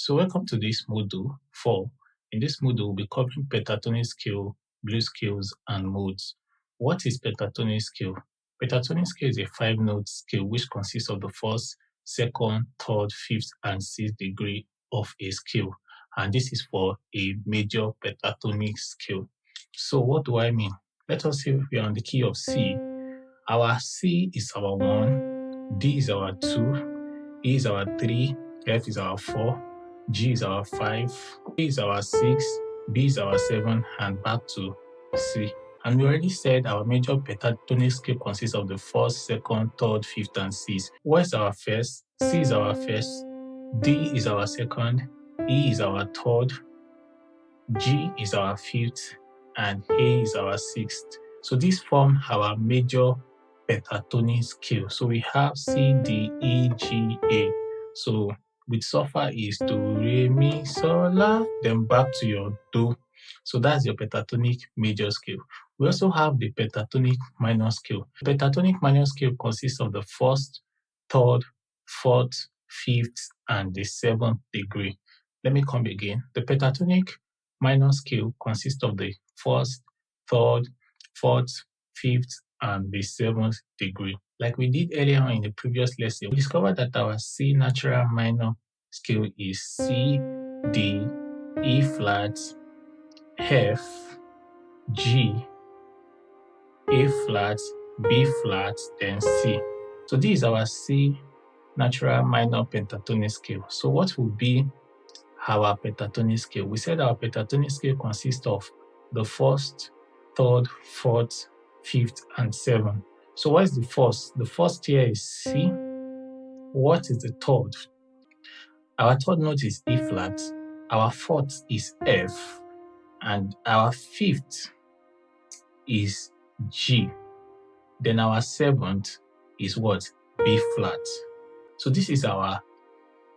So welcome to this module 4. In this module, we'll be covering pentatonic scale, blues scales, and modes. What is pentatonic scale? Pentatonic scale is a 5-note scale which consists of the first, second, third, fifth, and sixth degree of a scale. And this is for a major pentatonic scale. So what do I mean? Let us say we are on the key of C. Our C is our 1, D is our 2, E is our 3, F is our 4, G is our 5, A is our 6, B is our 7, and back to C. And we already said our major pentatonic scale consists of the first, second, third, fifth, and sixth. What is our first? C is our first, D is our second, E is our third, G is our fifth, and A is our sixth. So these form our major pentatonic scale. So we have C, D, E, G, A. So with solfa is do, re, mi, sol, la, then back to your do. So that's your pentatonic major scale. We also have the pentatonic minor scale. The pentatonic minor scale consists of the first, third, fourth, fifth, and the 7th degree. Let me come again. The pentatonic minor scale consists of the first, third, fourth, fifth, and the 7th degree. Like we did earlier on in the previous lesson, we discovered that our C natural minor scale is C, D, E flat, F, G, A flat, B flat, then C. So this is our C natural minor pentatonic scale. So what will be our pentatonic scale? We said our pentatonic scale consists of the first, third, fourth, fifth, and 7th. So what is the first? The first here is C. What is the third? Our third note is E flat. Our fourth is F. And our fifth is G. Then our 7th is what? B flat. So this is our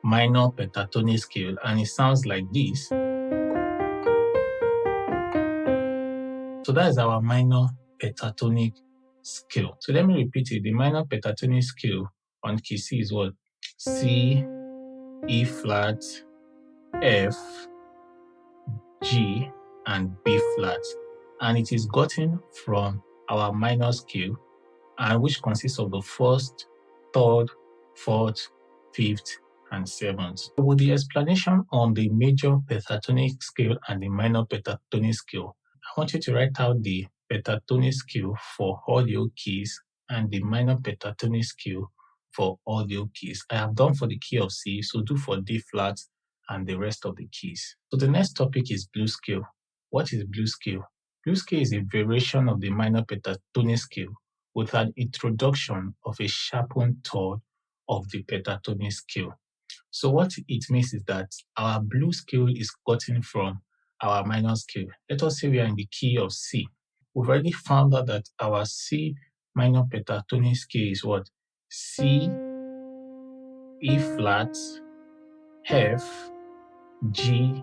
minor pentatonic scale, and it sounds like this. So that is our minor pentatonic scale. So let me repeat it. The minor pentatonic scale on key C is what? C, E flat, F, G, and B flat. And it is gotten from our minor scale, and which consists of the first, third, fourth, fifth, and 7th. With the explanation on the major pentatonic scale and the minor pentatonic scale, I want you to write out the pentatonic scale for audio keys and the minor pentatonic scale for audio keys. I have done for the key of C, so do for D flat and the rest of the keys. So the next topic is blues scale. What is blues scale? Blues scale is a variation of the minor pentatonic scale with an introduction of a sharpened third of the pentatonic scale. So what it means is that our blues scale is gotten from our minor scale. Let us say we are in the key of C. We've already found out that our C minor pentatonic scale is what? C, E flat, F, G,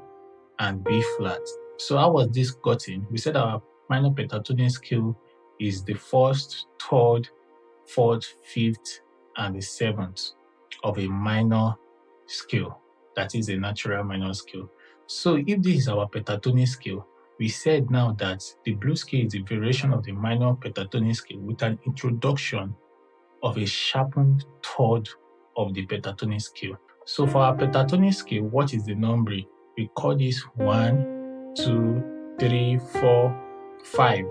and B flat. So how was this gotten? We said our minor pentatonic scale is the first, third, fourth, fifth, and the 7th of a minor scale. That is a natural minor scale. So if this is our pentatonic scale, we said now that the blues scale is a variation of the minor pentatonic scale with an introduction of a sharpened third of the pentatonic scale. So for our pentatonic scale, what is the numbering? We call this 1, 2, 3, 4, 5.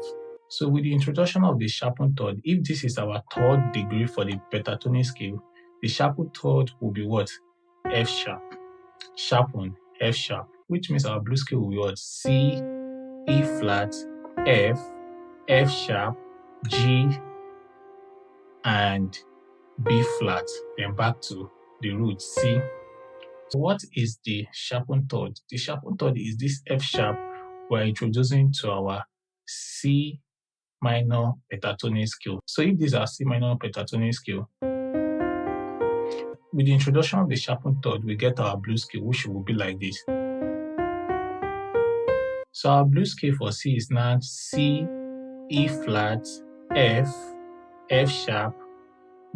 So with the introduction of the sharpened third, if this is our third degree for the pentatonic scale, the sharpened third will be what? F sharp. Sharpened, F sharp, which means our blues scale will be what? C, E flat, F, F sharp, G, and B flat, then back to the root C. So what is the sharpened third? The sharpened third is this F sharp we're introducing to our C minor pentatonic scale. So if this is our C minor pentatonic scale, with the introduction of the sharpened third, we get our blues scale, which will be like this. So our blues scale for C is now C, E flat, F, F sharp,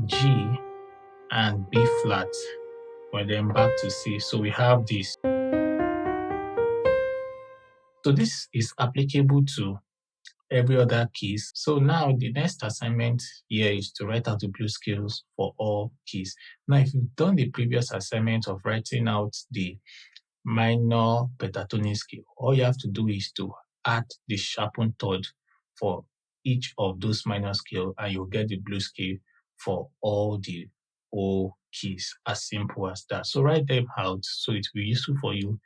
G, and B flat. and then back to C. So we have this. So this is applicable to every other keys. So now the next assignment here is to write out the blues scales for all keys. Now, if you've done the previous assignment of writing out the minor pentatonic scale, all you have to do is to add the sharpened third for each of those minor scale, and you'll get the blues scale for all the whole keys. As simple as that. So write them out so it will be useful for you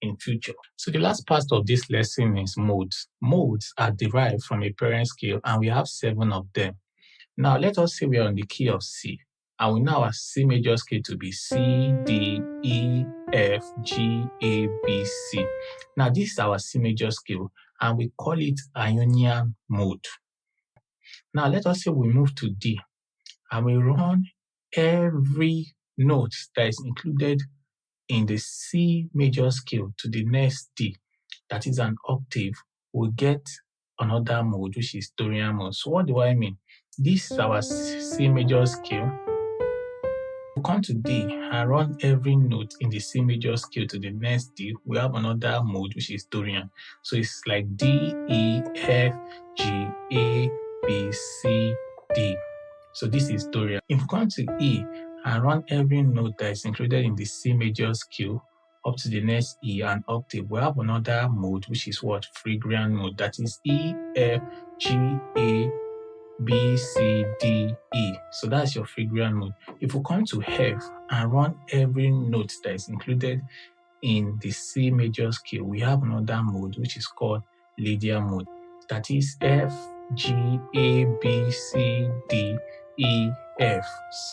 in future. So the last part of this lesson is modes. Modes are derived from a parent scale, and we have 7 of them. Now let us say we are on the key of C, and we now have C major scale to be C, D, E, F, G, A, B, C. Now this is our C major scale, and we call it Ionian mode. Now let us say we move to D, and we run every note that is included in the C major scale to the next D, that is an octave, we get another mode, which is Dorian mode. So what do I mean? This is our C major scale. We come to D and run every note in the C major scale to the next D. We have another mode, which is Dorian. So it's like D, E, F, G, A, B, C, D. So this is Dorian. If we come to E and run every note that is included in the C major scale up to the next E and octave, we have another mode, which is what? Phrygian mode. That is E, F, G, A, B, C, D, E. So that's your Phrygian mode. If we come to F and run every note that is included in the C major scale, we have another mode, which is called Lydian mode. That is F, G, A, B, C, D, E, F.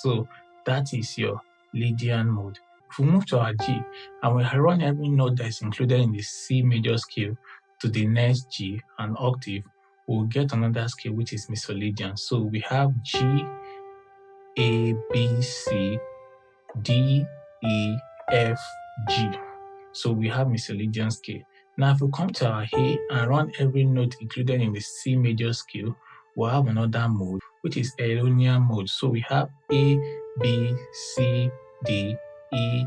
So that is your Lydian mode. If we move to our G and we run every note that is included in the C major scale to the next G and octave, we'll get another scale, which is Mixolydian. So we have G, A, B, C, D, E, F, G. So we have Mixolydian scale. Now, if we come to our A and run every note included in the C major scale, we'll have another mode, which is Ionian mode. So we have A, B, C, D, E,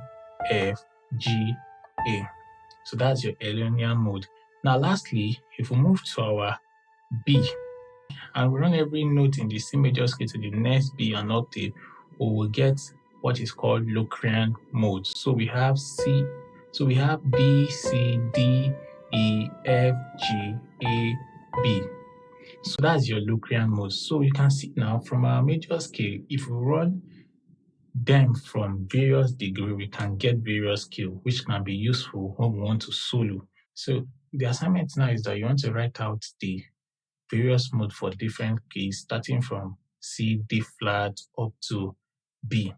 F, G, A. So that's your Ionian mode. Now, lastly, if we move to our B and we run every note in the C major scale to the next B and octave, we will get what is called Locrian mode. So we have B, C, D, E, F, G, A, B. So that's your Locrian mode. So you can see now from our major scale, if we run them from various degree, we can get various scale, which can be useful when we want to solo. So the assignment now is that you want to write out the various mode for different keys, starting from C, D flat up to B.